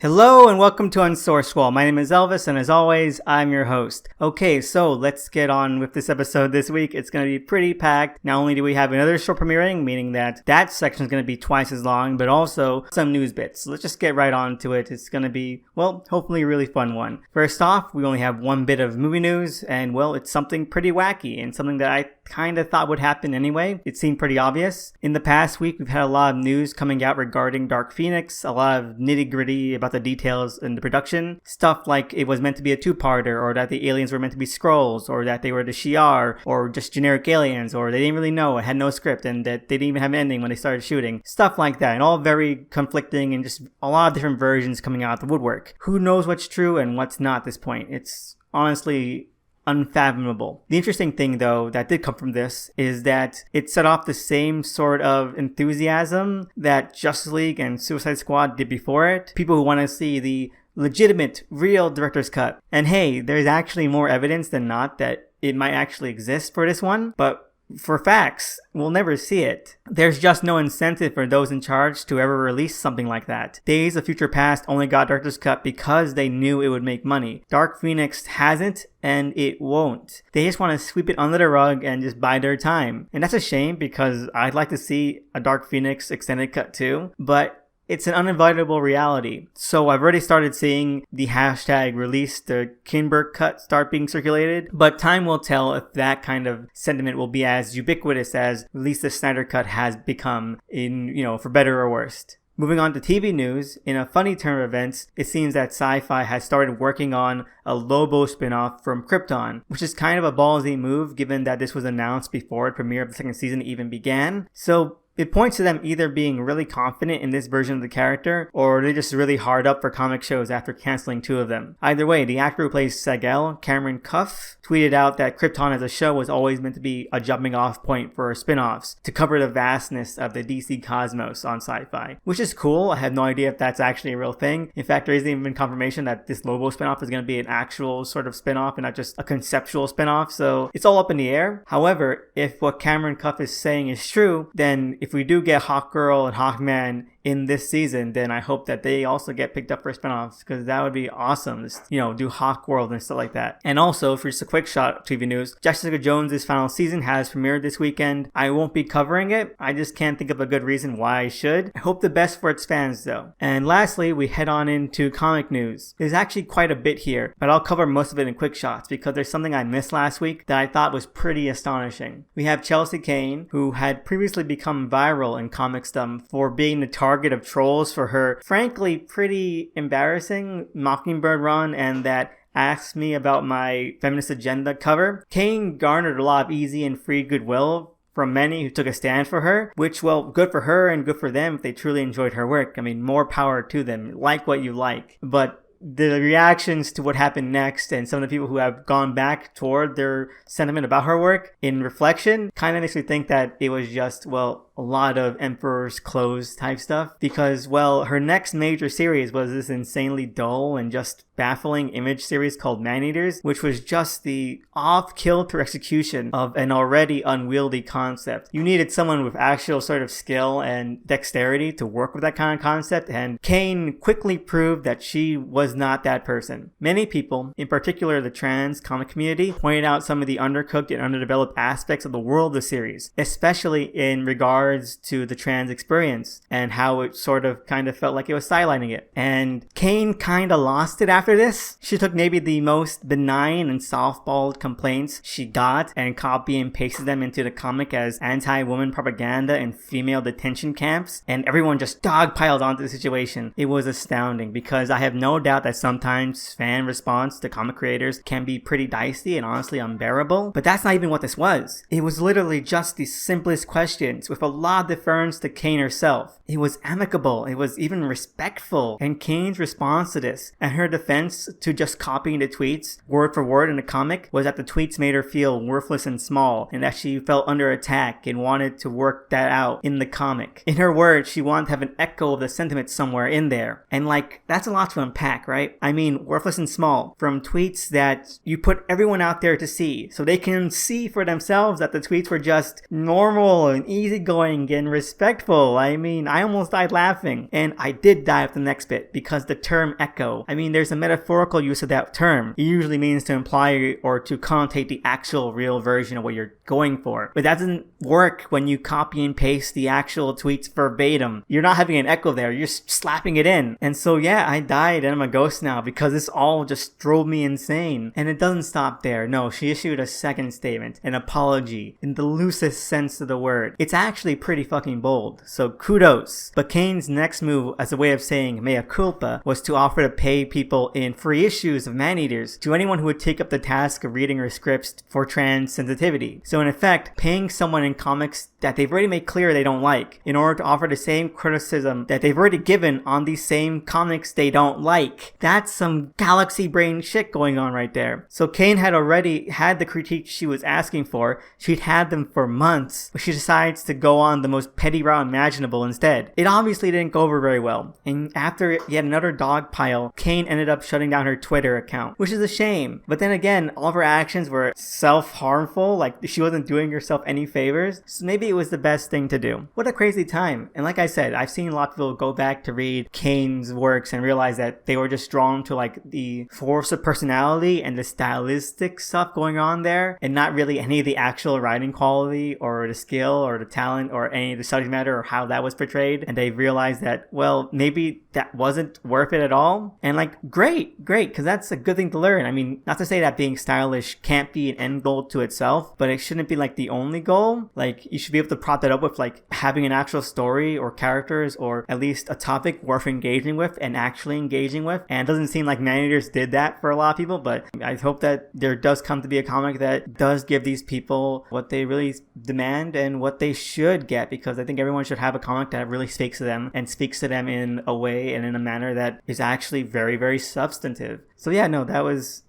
Hello and welcome to Unsourced Wall. My name is Elvis and as always, I'm your host. Okay, so let's get on with this episode this week. It's going to be pretty packed. Not only do we have another short premiering, meaning that section is going to be twice as long, but also some news bits. So let's just get right on to it. It's going to be, well, hopefully a really fun one. First off, we only have one bit of movie news and, well, it's something pretty wacky and something that I kind of thought would happen anyway. It seemed pretty obvious. In the past week, we've had a lot of news coming out regarding Dark Phoenix, a lot of nitty-gritty about the details in the production. Stuff like it was meant to be a two-parter, or that the aliens were meant to be Skrulls, or that they were the Shi'ar, or just generic aliens, or they didn't really know, it had no script, and that they didn't even have an ending when they started shooting. Stuff like that, and all very conflicting and just a lot of different versions coming out of the woodwork. Who knows what's true and what's not at this point? It's honestly unfathomable. The interesting thing, though, that did come from this is that it set off the same sort of enthusiasm that Justice League and Suicide Squad did before it. People who want to see the legitimate, real director's cut. And hey, there's actually more evidence than not that it might actually exist for this one, but for facts, we'll never see it. There's just no incentive for those in charge to ever release something like that. Days of Future Past only got Director's Cut because they knew it would make money. Dark Phoenix hasn't, and it won't. They just want to sweep it under the rug and just bide their time. And that's a shame because I'd like to see a Dark Phoenix extended cut too, but it's an unavoidable reality. So I've already started seeing the hashtag release the Kinberg cut start being circulated, but time will tell if that kind of sentiment will be as ubiquitous as release the Snyder cut has become for better or worse. Moving on to TV news, in a funny turn of events, it seems that Sci-Fi has started working on a Lobo spinoff from Krypton, which is kind of a ballsy move given that this was announced before the premiere of the second season even began. So it points to them either being really confident in this version of the character, or they're just really hard up for comic shows after canceling two of them. Either way, the actor who plays Sagel, Cameron Cuff, tweeted out that Krypton as a show was always meant to be a jumping off point for spin-offs to cover the vastness of the DC cosmos on Sci-Fi, which is cool. I have no idea if that's actually a real thing. In fact, there isn't even confirmation that this Lobo spin-off is going to be an actual sort of spin-off and not just a conceptual spin-off, so it's all up in the air. However, if what Cameron Cuff is saying is true, then if we do get Hawkgirl and Hawkman in this season, then I hope that they also get picked up for spinoffs, because that would be awesome. Just, do Hawkworld and stuff like that. And also, for just a quick shot TV news, Jessica Jones' final season has premiered this weekend. I won't be covering it. I just can't think of a good reason why I should. I hope the best for its fans, though. And lastly, we head on into comic news. There's actually quite a bit here, but I'll cover most of it in quick shots because there's something I missed last week that I thought was pretty astonishing. We have Chelsea Kane, who had previously become viral in comicsdom for being the target of trolls for her frankly pretty embarrassing Mockingbird run and that Ask Me About My Feminist Agenda cover. Kane garnered a lot of easy and free goodwill from many who took a stand for her, which, well, good for her and good for them if they truly enjoyed her work. I mean, more power to them. Like what you like. But the reactions to what happened next and some of the people who have gone back toward their sentiment about her work in reflection kind of makes me think that it was just, well, a lot of Emperor's Clothes type stuff, because, well, her next major series was this insanely dull and just baffling Image series called Maneaters, which was just the off-kilter execution of an already unwieldy concept. You needed someone with actual sort of skill and dexterity to work with that kind of concept, and Kane quickly proved that she was not that person. Many people, in particular the trans comic community, pointed out some of the undercooked and underdeveloped aspects of the world of the series, especially in regards to the trans experience and how it sort of kind of felt like it was sidelining it. And Kane kind of lost it after this. She took maybe the most benign and softballed complaints she got and copy and pasted them into the comic as anti-woman propaganda and female detention camps, and everyone just dogpiled onto the situation. It was astounding because I have no doubt that sometimes fan response to comic creators can be pretty dicey and honestly unbearable, but that's not even what this was. It was literally just the simplest questions with a lot of deference to Kane herself. It was amicable, it was even respectful, and Kane's response to this and her defense to just copying the tweets word for word in the comic was that the tweets made her feel worthless and small and that she felt under attack and wanted to work that out in the comic. In her words, she wanted to have an echo of the sentiment somewhere in there, and that's a lot to unpack, right? I mean, worthless and small, from tweets that you put everyone out there to see so they can see for themselves that the tweets were just normal and easygoing annoying and respectful. I mean, I almost died laughing. And I did die at the next bit because the term echo, I mean, there's a metaphorical use of that term. It usually means to imply or to connotate the actual real version of what you're going for. But that doesn't work when you copy and paste the actual tweets verbatim. You're not having an echo there, you're just slapping it in. And so yeah, I died and I'm a ghost now because this all just drove me insane. And it doesn't stop there. No, she issued a second statement, an apology, in the loosest sense of the word. It's actually pretty fucking bold, so kudos. But Kane's next move, as a way of saying mea culpa, was to offer to pay people in free issues of Maneaters to anyone who would take up the task of reading her scripts for trans sensitivity. So in effect, paying someone in comics that they've already made clear they don't like in order to offer the same criticism that they've already given on these same comics they don't like. That's some galaxy brain shit going on right there. So Kane had already had the critiques she was asking for. She'd had them for months, but she decides to go on the most petty route imaginable instead. It obviously didn't go over very well, and after yet another dog pile, Kane ended up shutting down her Twitter account, which is a shame. But then again, all of her actions were self-harmful, like she wasn't doing herself any favors, so maybe it was the best thing to do. What a crazy time. And like I said, I've seen a lot of people go back to read Kane's works and realize that they were just drawn to like the force of personality and the stylistic stuff going on there, and not really any of the actual writing quality or the skill or the talent or any of the subject matter or how that was portrayed. And they realized that, well, maybe that wasn't worth it at all. And like, great, because that's a good thing to learn. I mean, not to say that being stylish can't be an end goal to itself, but it shouldn't be like the only goal. Like, you should be able to prop that up with like having an actual story or characters or at least a topic worth engaging with and actually engaging with. And it doesn't seem like Maneaters did that for a lot of people, but I hope that there does come to be a comic that does give these people what they really demand and what they should get, because I think everyone should have a comic that really speaks to them and speaks to them in a way and in a manner that is actually very, very substantive. So yeah, no, that was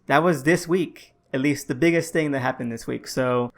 this week. At least the biggest thing that happened this week. So,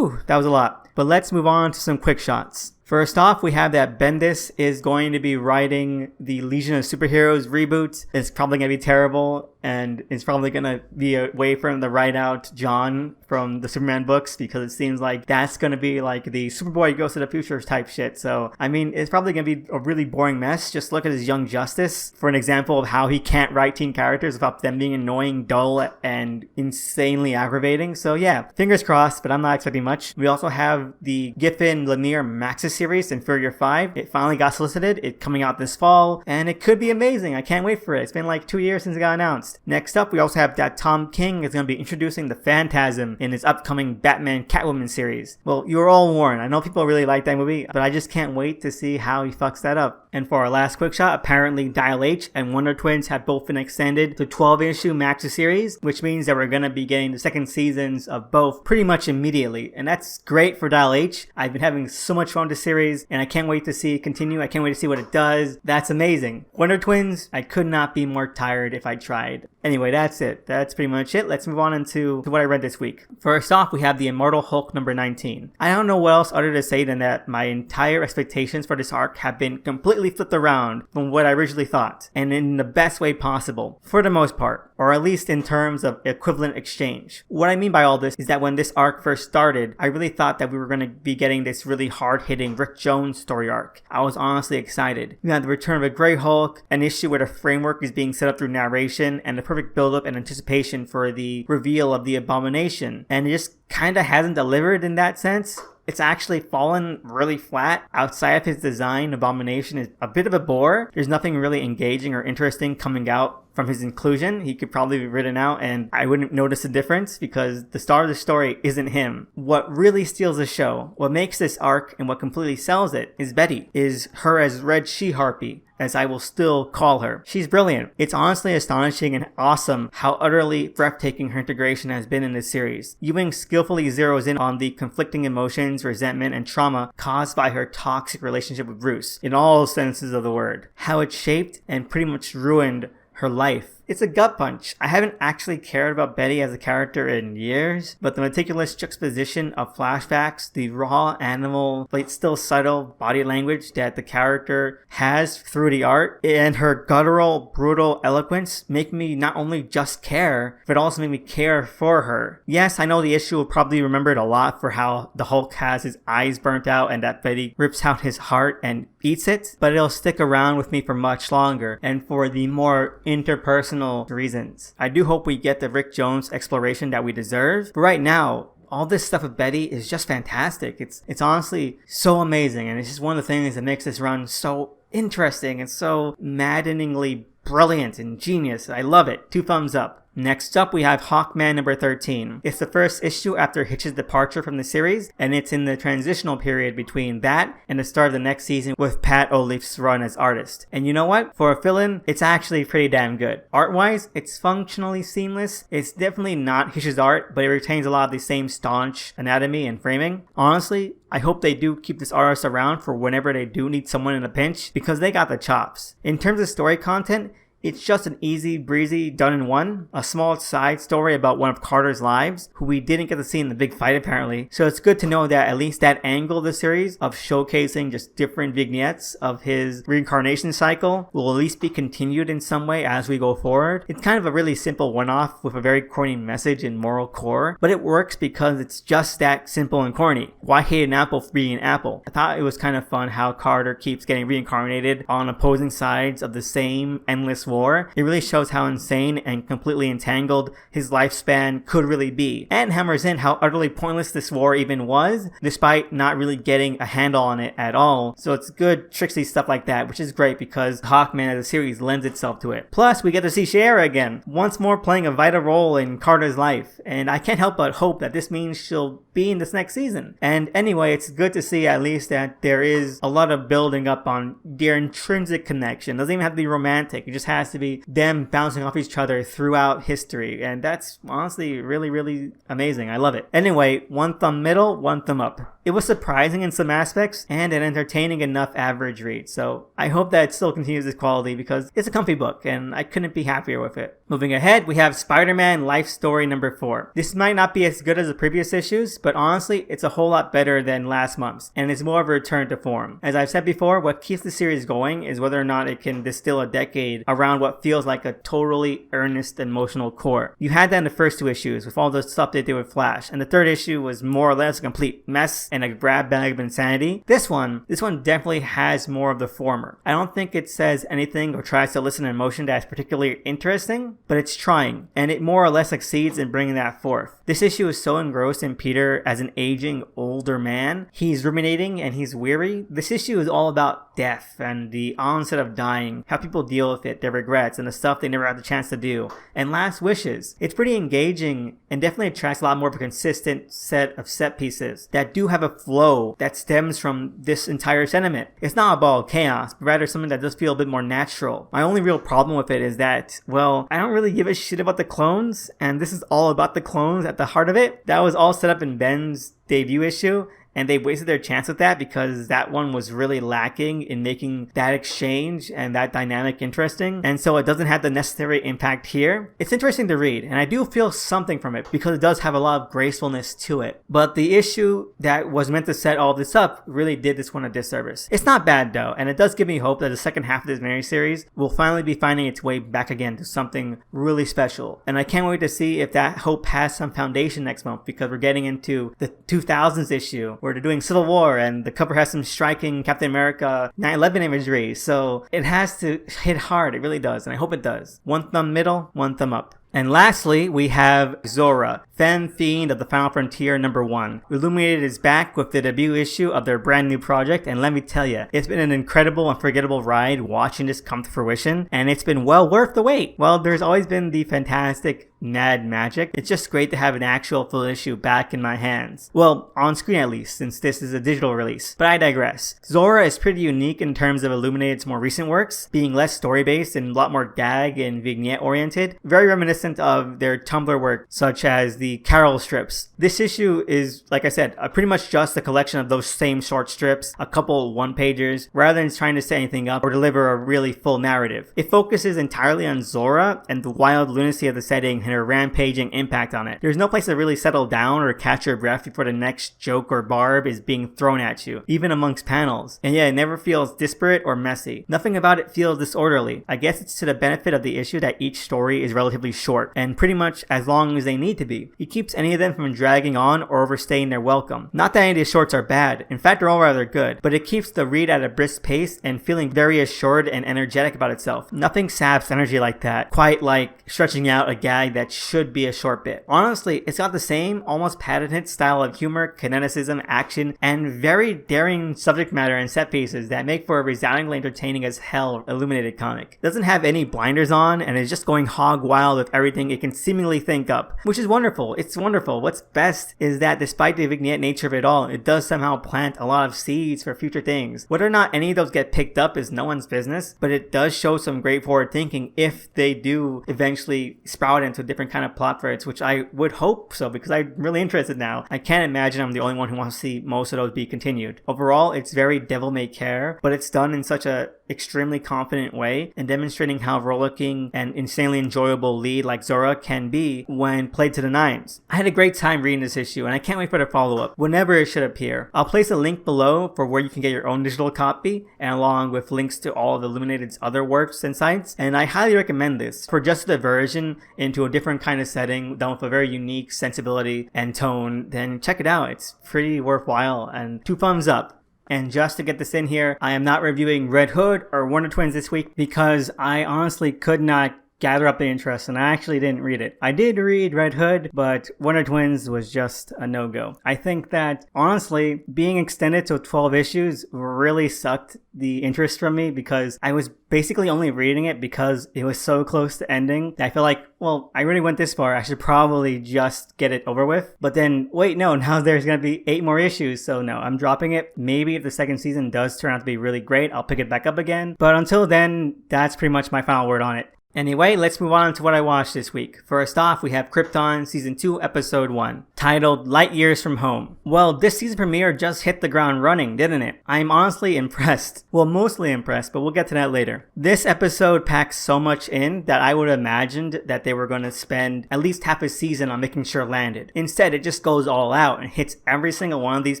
that was a lot. But let's move on to some quick shots. First off, we have that Bendis is going to be writing the Legion of Superheroes reboot. It's probably going to be terrible, and it's probably going to be a way for him to write out John from the Superman books, because it seems like that's going to be like the Superboy Goes to the Future type shit. So, I mean, it's probably going to be a really boring mess. Just look at his Young Justice for an example of how he can't write teen characters without them being annoying, dull, and insanely aggravating. So yeah, fingers crossed, but I'm not expecting much. We also have the Giffen Lemire Maxis series, Inferior 5. It finally got solicited. It's coming out this fall, and it could be amazing. I can't wait for it. It's been like 2 years since it got announced. Next up, we also have that Tom King is going to be introducing the Phantasm in his upcoming Batman Catwoman series. Well, you were all warned. I know people really like that movie, but I just can't wait to see how he fucks that up. And for our last quick shot, apparently Dial H and Wonder Twins have both been extended to 12-issue Maxi series, which means that we're going to be getting the second seasons of both pretty much immediately. And that's great for Dial H. I've been having so much fun with this series, and I can't wait to see it continue. I can't wait to see what it does. That's amazing. Wonder Twins, I could not be more tired if I tried. Anyway, that's it. That's pretty much it. Let's move on into what I read this week. First off, we have the Immortal Hulk number 19. I don't know what else other to say than that my entire expectations for this arc have been completely flipped around from what I originally thought, and in the best way possible, for the most part, or at least in terms of equivalent exchange. What I mean by all this is that when this arc first started, I really thought that we were going to be getting this really hard-hitting Rick Jones story arc. I was honestly excited. We had the return of a Grey Hulk, an issue where the framework is being set up through narration, and the perfect build-up and anticipation for the reveal of the Abomination. And it just kind of hasn't delivered in that sense. It's actually fallen really flat. Outside of his design, Abomination is a bit of a bore. There's nothing really engaging or interesting coming out from his inclusion. He could probably be written out and I wouldn't notice a difference because the star of the story isn't him. What really steals the show, what makes this arc and what completely sells it is Betty, is her as Red She-Harpy, as I will still call her. She's brilliant. It's honestly astonishing and awesome how utterly breathtaking her integration has been in this series. Ewing skillfully zeroes in on the conflicting emotions, resentment, and trauma caused by her toxic relationship with Bruce, in all senses of the word. How it shaped and pretty much ruined her life it's a gut punch. I haven't actually cared about Betty as a character in years, but the meticulous juxtaposition of flashbacks, the raw animal, but still subtle body language that the character has through the art, and her guttural, brutal eloquence make me not only just care, but also make me care for her. Yes, I know the issue will probably be remembered a lot for how the Hulk has his eyes burnt out and that Betty rips out his heart and eats it, but it'll stick around with me for much longer and for the more interpersonal reasons. I do hope we get the Rick Jones exploration that we deserve, but right now, all this stuff with Betty is just fantastic. It's honestly so amazing, and it's just one of the things that makes this run so interesting and so maddeningly brilliant and genius. I love it. 2 thumbs up. Next up, we have Hawkman number 13. It's the first issue after Hitch's departure from the series, and it's in the transitional period between that and the start of the next season with Pat O'Leaf's run as artist. And you know what? For a fill-in, it's actually pretty damn good. Art-wise, it's functionally seamless. It's definitely not Hitch's art, but it retains a lot of the same staunch anatomy and framing. Honestly, I hope they do keep this artist around for whenever they do need someone in a pinch, because they got the chops. In terms of story content, it's just an easy breezy done in one, a small side story about one of Carter's lives, who we didn't get to see in the big fight apparently. So it's good to know that at least that angle of the series of showcasing just different vignettes of his reincarnation cycle will at least be continued in some way as we go forward. It's kind of a really simple one-off with a very corny message and moral core, but it works because it's just that simple and corny. Why hate an apple for being an apple? I thought it was kind of fun how Carter keeps getting reincarnated on opposing sides of the same endless war. It really shows how insane and completely entangled his lifespan could really be, and hammers in how utterly pointless this war even was, despite not really getting a handle on it at all. So it's good tricksy stuff like that, which is great because Hawkman as a series lends itself to it. Plus, we get to see Shiera again, once more playing a vital role in Carter's life, and I can't help but hope that this means she'll be in this next season. And anyway, it's good to see at least that there is a lot of building up on their intrinsic connection. It doesn't even have to be romantic, it just has to be them bouncing off each other throughout history, and that's honestly really amazing. I love it. Anyway, 1 thumb middle, 1 thumb up. It was surprising in some aspects and an entertaining enough average read, so I hope that it still continues this quality because it's a comfy book and I couldn't be happier with it. Moving ahead, we have Spider-Man Life Story number 4. This might not be as good as the previous issues, but honestly, it's a whole lot better than last month's, and it's more of a return to form. As I've said before, what keeps the series going is whether or not it can distill a decade around what feels like a totally earnest emotional core. You had that in the first 2 issues with all the stuff they did with Flash, and the 3rd issue was more or less a complete mess and a grab bag of insanity. This one definitely has more of the former. I don't think it says anything or tries to elicit an emotion that's particularly interesting, but it's trying, and it more or less succeeds in bringing that forth. This issue is so engrossed in Peter as an aging, older man. He's ruminating and he's weary. This issue is all about death and the onset of dying, how people deal with it, their regrets, and the stuff they never had the chance to do, and last wishes. It's pretty engaging and definitely attracts a lot more of a consistent set of set pieces that do have a flow that stems from this entire sentiment. It's not a ball of chaos, but rather something that does feel a bit more natural. My only real problem with it is that, well, I don't really give a shit about the clones, and this is all about the clones at the heart of it. That was all set up in Ben's debut issue, and they wasted their chance with that because that one was really lacking in making that exchange and that dynamic interesting, and so it doesn't have the necessary impact here. It's interesting to read, and I do feel something from it because it does have a lot of gracefulness to it, but the issue that was meant to set all this up really did this one a disservice. It's not bad though, and it does give me hope that the second half of this miniseries will finally be finding its way back again to something really special, and I can't wait to see if that hope has some foundation next month because we're getting into the 2000s issue where they're doing Civil War, and the cover has some striking Captain America 9/11 imagery, so it has to hit hard. It really does, and I hope it does. 1 thumb middle, 1 thumb up. And lastly, we have Zora, Femme Fiend of the Final Frontier number 1. Illuminated is back with the debut issue of their brand new project, and let me tell you, it's been an incredible, unforgettable ride watching this come to fruition, and it's been well worth the wait. Well, there's always been the fantastic mad magic. It's just great to have an actual full issue back in my hands. Well, on screen at least, since this is a digital release. But I digress. Zora is pretty unique in terms of Illuminated's more recent works, being less story-based and a lot more gag and vignette-oriented, very reminiscent of their Tumblr work, such as the Carol strips. This issue is, like I said, pretty much just a collection of those same short strips, a couple one-pagers, rather than trying to set anything up or deliver a really full narrative. It focuses entirely on Zora and the wild lunacy of the setting and her rampaging impact on it. There's no place to really settle down or catch your breath before the next joke or barb is being thrown at you, even amongst panels. And yeah, it never feels disparate or messy. Nothing about it feels disorderly. I guess it's to the benefit of the issue that each story is relatively short, and pretty much as long as they need to be. It keeps any of them from dragging on or overstaying their welcome. Not that any of these shorts are bad, in fact they're all rather good, but it keeps the read at a brisk pace and feeling very assured and energetic about itself. Nothing saps energy like that, quite like stretching out a gag that should be a short bit. Honestly, it's got the same, almost patented style of humor, kineticism, action, and very daring subject matter and set pieces that make for a resoundingly entertaining as hell Illuminated comic. It doesn't have any blinders on and is just going hog wild with everything it can seemingly think up, which is wonderful. It's wonderful. What's best is that despite the vignette nature of it all, it does somehow plant a lot of seeds for future things. Whether or not any of those get picked up is no one's business, but it does show some great forward thinking if they do eventually sprout into a different kind of plot threads, which I would hope so because I'm really interested now. I can't imagine I'm the only one who wants to see most of those be continued. Overall, it's very devil-may-care, but it's done in such a extremely confident way and demonstrating how rollicking and insanely enjoyable lead like Zora can be when played to the nines. I had a great time reading this issue and I can't wait for the follow-up whenever it should appear. I'll place a link below for where you can get your own digital copy and along with links to all of Illuminated's other works and sites, and I highly recommend this. For just a diversion into a different kind of setting done with a very unique sensibility and tone, then check it out. It's pretty worthwhile and 2 thumbs up. And just to get this in here, I am not reviewing Red Hood or Wonder Twins this week because I honestly could not gather up the interest and I actually didn't read it. I did read Red Hood, but Wonder Twins was just a no-go. I think that honestly, being extended to 12 issues really sucked the interest from me because I was basically only reading it because it was so close to ending. I feel like, well, I already went this far. I should probably just get it over with. But then, wait, no, now there's going to be 8 more issues. So no, I'm dropping it. Maybe if the second season does turn out to be really great, I'll pick it back up again. But until then, that's pretty much my final word on it. Anyway, let's move on to what I watched this week. First off, we have Krypton Season 2, Episode 1, titled Light Years from Home. Well, this season premiere just hit the ground running, didn't it? I'm honestly impressed. Well, mostly impressed, but we'll get to that later. This episode packs so much in that I would have imagined that they were going to spend at least half a season on making sure it landed. Instead, it just goes all out and hits every single one of these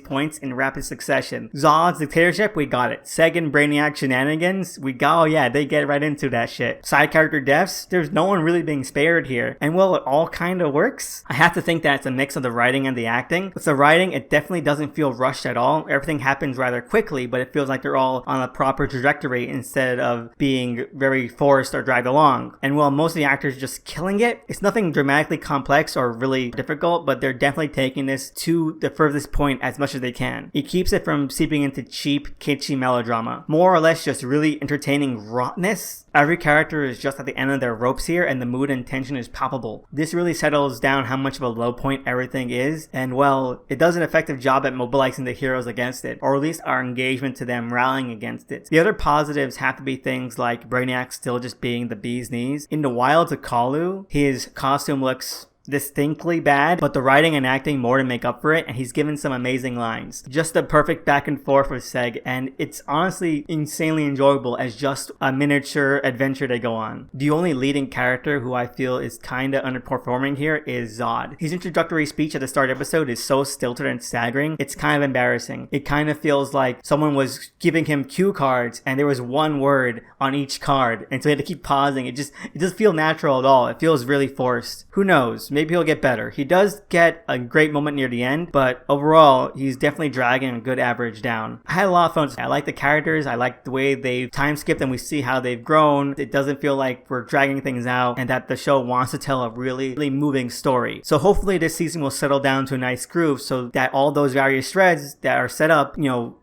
points in rapid succession. Zod's dictatorship, we got it. Seg and Brainiac shenanigans, we got, oh yeah, they get right into that shit. Side character deaths, there's no one really being spared here. And well, it all kind of works. I have to think that it's a mix of the writing and the acting. With the writing, it definitely doesn't feel rushed at all. Everything happens rather quickly, but it feels like they're all on a proper trajectory instead of being very forced or dragged along. And while most of the actors are just killing it, it's nothing dramatically complex or really difficult, but they're definitely taking this to the furthest point as much as they can. It keeps it from seeping into cheap, kitschy melodrama. More or less just really entertaining rottenness. Every character is just at the end of their ropes here, and the mood and tension is palpable. This really settles down how much of a low point everything is, and well, it does an effective job at mobilizing the heroes against it, or at least our engagement to them rallying against it. The other positives have to be things like Brainiac still just being the bee's knees. In the wilds of Kalu, his costume looks distinctly bad, but the writing and acting more to make up for it, and he's given some amazing lines. Just a perfect back and forth with Seg, and it's honestly insanely enjoyable as just a miniature adventure they go on. The only leading character who I feel is kinda underperforming here is Zod. His introductory speech at the start of the episode is so stilted and staggering, it's kind of embarrassing. It kind of feels like someone was giving him cue cards and there was one word on each card, and so he had to keep pausing. It doesn't feel natural at all. It feels really forced. Who knows? Maybe he'll get better. He does get a great moment near the end, but overall, he's definitely dragging a good average down. I had a lot of fun. I like the characters. I like the way they've time skipped and we see how they've grown. It doesn't feel like we're dragging things out and that the show wants to tell a really, really moving story. So hopefully this season will settle down to a nice groove so that all those various threads that are set up,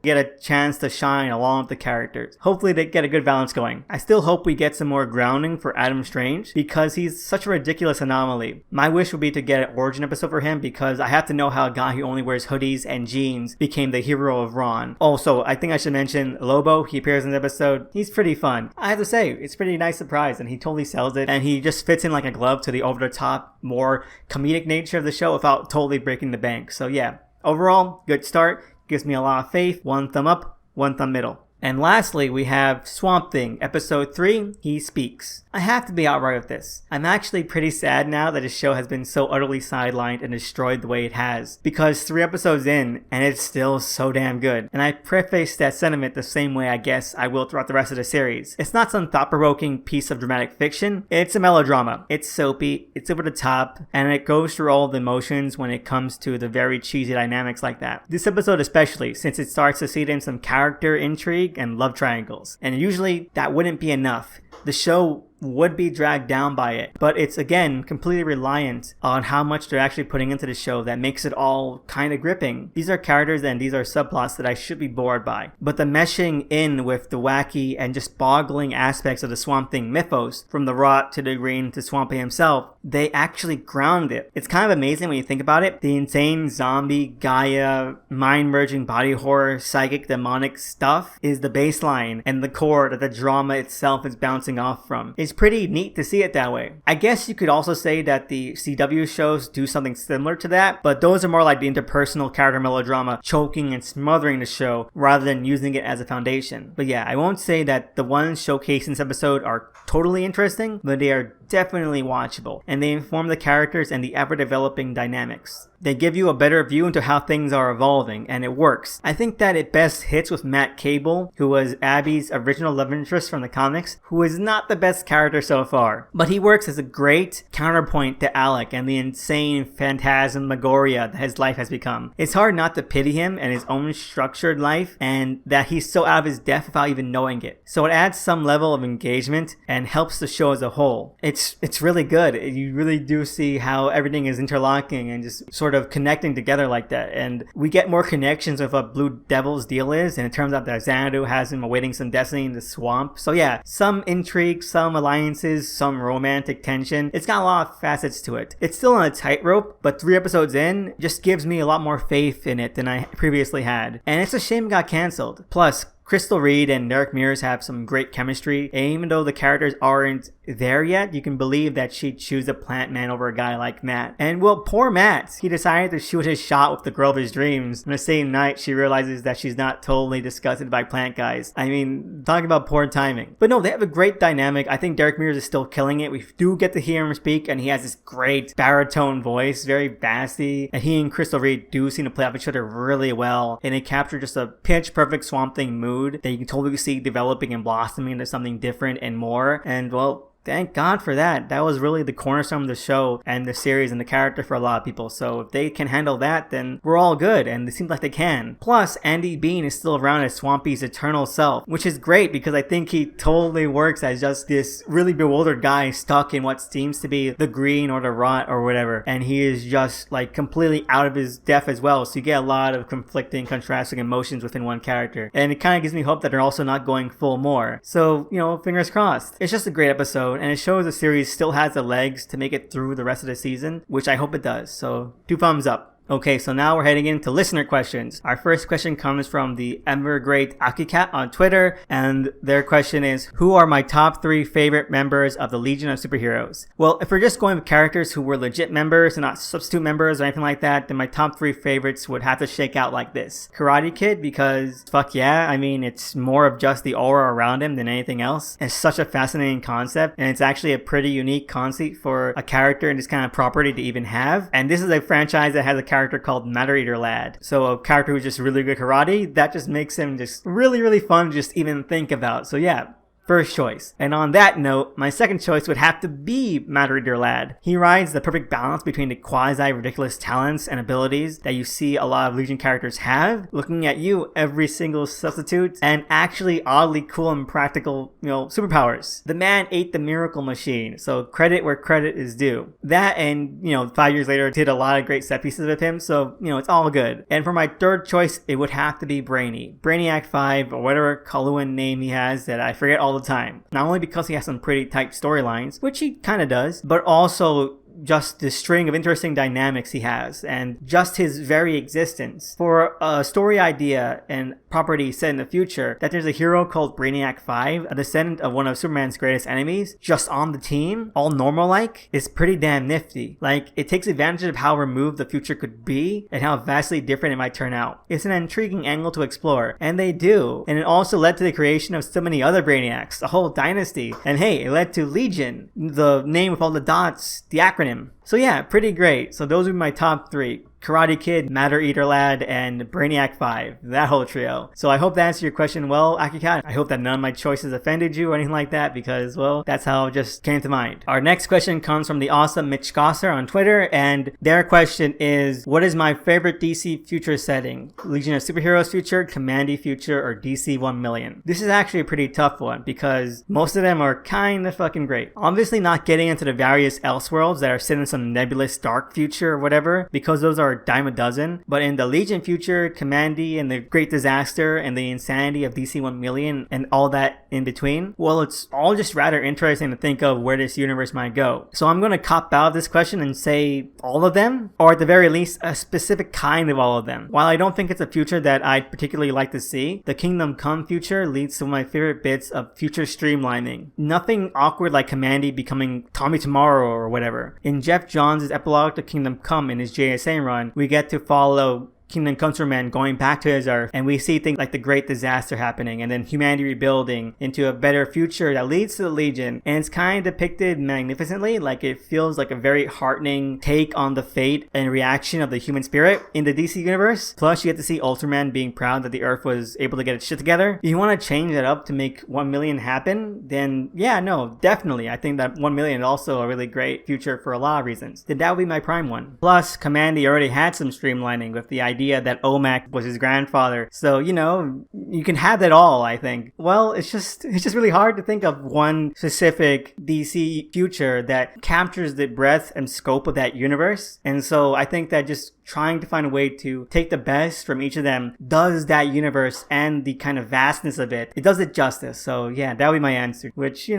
get a chance to shine along with the characters. Hopefully they get a good balance going. I still hope we get some more grounding for Adam Strange because he's such a ridiculous anomaly. My wish would be to get an origin episode for him because I have to know how a guy who only wears hoodies and jeans became the hero of Ron. Also, I think I should mention Lobo. He appears in the episode. He's pretty fun. I have to say, it's a pretty nice surprise and he totally sells it and he just fits in like a glove to the over-the-top, more comedic nature of the show without totally breaking the bank. So yeah, overall, good start. Gives me a lot of faith. 1 thumb up, 1 thumb middle. And lastly, we have Swamp Thing, Episode 3, He Speaks. I have to be outright with this. I'm actually pretty sad now that his show has been so utterly sidelined and destroyed the way it has. Because 3 episodes in, and it's still so damn good. And I preface that sentiment the same way I guess I will throughout the rest of the series. It's not some thought-provoking piece of dramatic fiction. It's a melodrama. It's soapy, it's over the top, and it goes through all the emotions when it comes to the very cheesy dynamics like that. This episode especially, since it starts to seed in some character intrigue and love triangles. And usually that wouldn't be enough. The show would be dragged down by it, but it's again completely reliant on how much they're actually putting into the show that makes it all kind of gripping. These are characters and these are subplots that I should be bored by, but the meshing in with the wacky and just boggling aspects of the Swamp Thing mythos, from the Rot to the Green to Swampy himself, they actually ground it. It's kind of amazing when you think about it. The insane zombie, Gaia, mind-merging body horror, psychic, demonic stuff is the baseline and the core that the drama itself is bouncing off from. It's pretty neat to see it that way. I guess you could also say that the CW shows do something similar to that, but those are more like the interpersonal character melodrama choking and smothering the show rather than using it as a foundation. But yeah, I won't say that the ones showcased in this episode are totally interesting, but they are definitely watchable, and they inform the characters and the ever-developing dynamics. They give you a better view into how things are evolving, and it works. I think that it best hits with Matt Cable, who was Abby's original love interest from the comics, who is not the best character so far, but he works as a great counterpoint to Alec and the insane phantasmagoria that his life has become. It's hard not to pity him and his own structured life, and that he's so out of his depth without even knowing it. So it adds some level of engagement and helps the show as a whole. It's really good. You really do see how everything is interlocking and just sort of connecting together like that. And we get more connections with what Blue Devil's deal is, and it turns out that Xanadu has him awaiting some destiny in the swamp. So yeah, some intrigue, some alliances, some romantic tension. It's got a lot of facets to it. It's still on a tightrope, but 3 episodes in just gives me a lot more faith in it than I previously had. And it's a shame it got canceled. Plus, Crystal Reed and Derek Mears have some great chemistry, and even though the characters aren't there yet, you can believe that she'd choose a plant man over a guy like Matt. And well, poor Matt, he decided to shoot his shot with the girl of his dreams. On the same night, she realizes that she's not totally disgusted by plant guys. I mean, talking about poor timing. But no, they have a great dynamic. I think Derek Mears is still killing it. We do get to hear him speak, and he has this great baritone voice, very bassy. And he and Crystal Reed do seem to play off each other really well, and they capture just a pitch perfect Swamp Thing mood that you can totally see developing and blossoming into something different and more. And well, thank God for that. That was really the cornerstone of the show and the series and the character for a lot of people. So if they can handle that, then we're all good, and it seems like they can. Plus, Andy Bean is still around as Swampy's eternal self, which is great because I think he totally works as just this really bewildered guy stuck in what seems to be the green or the rot or whatever. And he is just like completely out of his depth as well. So you get a lot of conflicting, contrasting emotions within one character. And it kind of gives me hope that they're also not going full more. So, fingers crossed. It's just a great episode, and it shows the series still has the legs to make it through the rest of the season, which I hope it does. So 2 thumbs up. Okay, so now we're heading into listener questions. Our first question comes from the ever great Akicat on Twitter, and their question is, who are my top 3 favorite members of the Legion of Superheroes? Well, if we're just going with characters who were legit members and not substitute members or anything like that, then my top 3 favorites would have to shake out like this. Karate Kid, because fuck yeah, I mean, it's more of just the aura around him than anything else. It's such a fascinating concept, and it's actually a pretty unique conceit for a character and this kind of property to even have. And this is a franchise that has a character called Maneater Lad. So a character who's just really good karate, that just makes him just really, really fun to just even think about. So yeah, first choice. And on that note, my second choice would have to be Maneater Lad. He rides the perfect balance between the quasi-ridiculous talents and abilities that you see a lot of Legion characters have, looking at you every single substitute, and actually oddly cool and practical, superpowers. The man ate the miracle machine, so credit where credit is due. That and, 5 years later, did a lot of great set pieces with him, so, it's all good. And for my third choice, it would have to be Brainiac 5, or whatever Kaluan name he has that I forget all the time. Not only because he has some pretty tight storylines, which he kind of does, but also just the string of interesting dynamics he has, and just his very existence. For a story idea and property set in the future, that there's a hero called Brainiac 5, a descendant of one of Superman's greatest enemies, just on the team, all normal-like, is pretty damn nifty. Like, it takes advantage of how removed the future could be, and how vastly different it might turn out. It's an intriguing angle to explore, and they do. And it also led to the creation of so many other Brainiacs, a whole dynasty. And hey, it led to Legion, the name with all the dots, the acronym. So yeah, pretty great. So those are my top 3. Karate Kid, Maneater Lad, and Brainiac 5. That whole trio. So I hope that answered your question well, Akika. I hope that none of my choices offended you or anything like that, because, well, that's how it just came to mind. Our next question comes from the awesome Mitch Gosser on Twitter, and their question is, what is my favorite DC future setting? Legion of Superheroes future, Commandy future, or DC 1 million? This is actually a pretty tough one, because most of them are kind of fucking great. Obviously not getting into the various Elseworlds that are set in some nebulous dark future or whatever, because those are a dime a dozen. But in the Legion future, Commandy, and the Great Disaster, and the insanity of DC 1 million, and all that in between, well, it's all just rather interesting to think of where this universe might go. So I'm going to cop out of this question and say all of them, or at the very least, a specific kind of all of them. While I don't think it's a future that I'd particularly like to see, the Kingdom Come future leads to one of my favorite bits of future streamlining. Nothing awkward like Commandy becoming Tommy Tomorrow or whatever. In Jeff Johns' epilogue to Kingdom Come in his JSA run, we get to follow Kingdom Come Superman going back to his Earth, and we see things like the Great Disaster happening, and then humanity rebuilding into a better future that leads to the Legion. And it's kind of depicted magnificently. Like, it feels like a very heartening take on the fate and reaction of the human spirit in the DC universe. Plus, you get to see Ultraman being proud that the Earth was able to get its shit together. If you want to change that up to make 1 million happen, then yeah, no, definitely. I think that 1 million is also a really great future for a lot of reasons. Then that would be my prime one. Plus, Commandy already had some streamlining with the idea that OMAC was his grandfather. So, you can have that all, I think. Well, it's just really hard to think of one specific DC future that captures the breadth and scope of that universe. And so I think that just trying to find a way to take the best from each of them does that universe and the kind of vastness of it. It does it justice. So yeah, that would be my answer, which,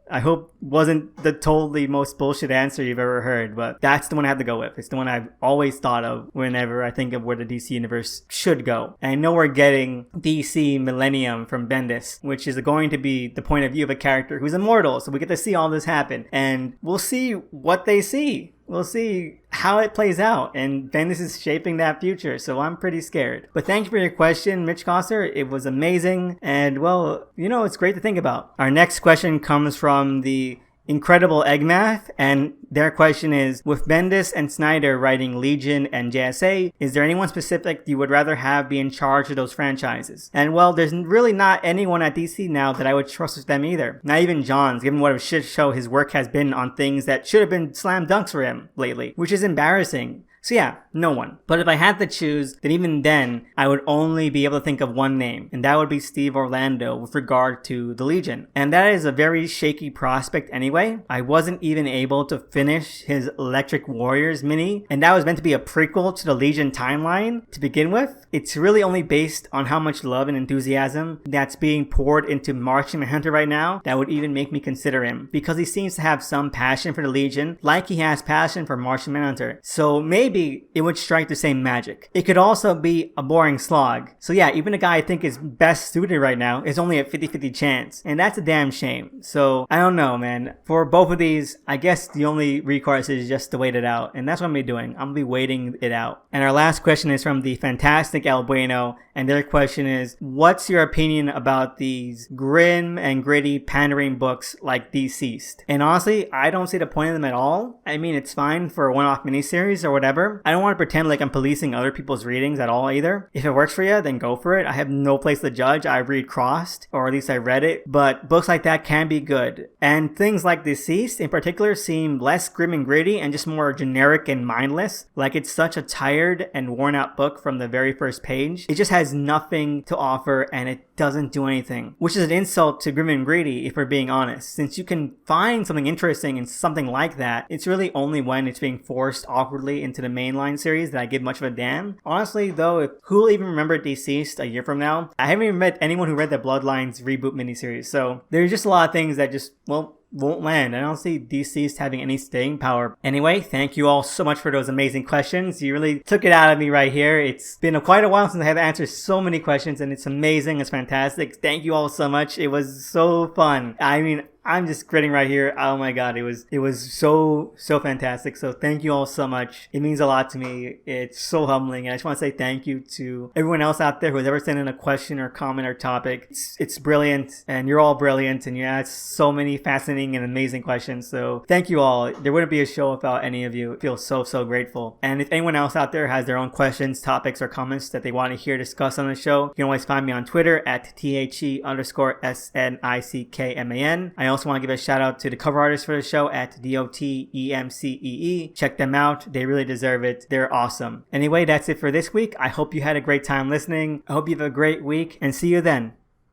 I hope wasn't the totally most bullshit answer you've ever heard, but that's the one I have to go with. It's the one I've always thought of whenever I think of where the DC universe should go. And I know we're getting DC Millennium from Bendis, which is going to be the point of view of a character who's immortal, so we get to see all this happen. And we'll see what they see. We'll see how it plays out, and Bendis is shaping that future, so I'm pretty scared. But thank you for your question, Mitch Gosser. It was amazing, and well, it's great to think about. Our next question comes from the Incredible Eggmath, and their question is, with Bendis and Snyder writing Legion and JSA, is there anyone specific you would rather have be in charge of those franchises? And well, there's really not anyone at DC now that I would trust with them either. Not even Johns, given what a shit show his work has been on things that should have been slam dunks for him lately, which is embarrassing. So yeah, no one. But if I had to choose, then even then, I would only be able to think of one name, and that would be Steve Orlando with regard to the Legion. And that is a very shaky prospect anyway. I wasn't even able to finish his Electric Warriors mini, and that was meant to be a prequel to the Legion timeline to begin with. It's really only based on how much love and enthusiasm that's being poured into Martian Manhunter right now that would even make me consider him, because he seems to have some passion for the Legion, like he has passion for Martian Manhunter. So maybe it would strike the same magic. It could also be a boring slog. So yeah, even a guy I think is best suited right now is only a 50-50 chance, and that's a damn shame. So I don't know, man. For both of these, I guess the only recourse is just to wait it out, and that's what I'm gonna be doing. I'm gonna be waiting it out. And our last question is from the fantastic El Bueno, and their question is, what's your opinion about these grim and gritty pandering books like Deceased? And honestly, I don't see the point of them at all. I mean, it's fine for a one-off miniseries or whatever, However, I don't want to pretend like I'm policing other people's readings at all either. If it works for you, then go for it. I have no place to judge. I read Crossed, or at least I read it, but books like that can be good. And things like Deceased in particular seem less grim and gritty and just more generic and mindless. Like it's such a tired and worn out book from the very first page. It just has nothing to offer and it doesn't do anything, which is an insult to grim and gritty if we're being honest. Since you can find something interesting in something like that, it's really only when it's being forced awkwardly into the mainline series that I give much of a damn. Honestly though, who will even remember Deceased a year from now? I haven't even met anyone who read the Bloodlines reboot miniseries, so there's just a lot of things that just, well, won't land. I don't see Deceased having any staying power. Anyway, thank you all so much for those amazing questions. You really took it out of me right here. It's been quite a while since I had to answer so many questions, and it's amazing. It's fantastic. Thank you all so much. It was so fun. I mean, I'm just gritting right here. Oh my god, it was so fantastic. So thank you all so much. It means a lot to me. It's so humbling, and I just want to say thank you to everyone else out there who's ever sent in a question or comment or topic. It's brilliant, and you're all brilliant, and you asked so many fascinating and amazing questions. So thank you all. There wouldn't be a show without any of you. I feel so grateful. And if anyone else out there has their own questions, topics, or comments that they want to hear discussed on the show, you can always find me on Twitter at THE_SNICKMAN. I also want to give a shout out to the cover artists for the show at DOTEMCEE. Check them out. They really deserve it. They're awesome. Anyway, that's it for this week. I hope you had a great time listening. I hope you have a great week and see you then.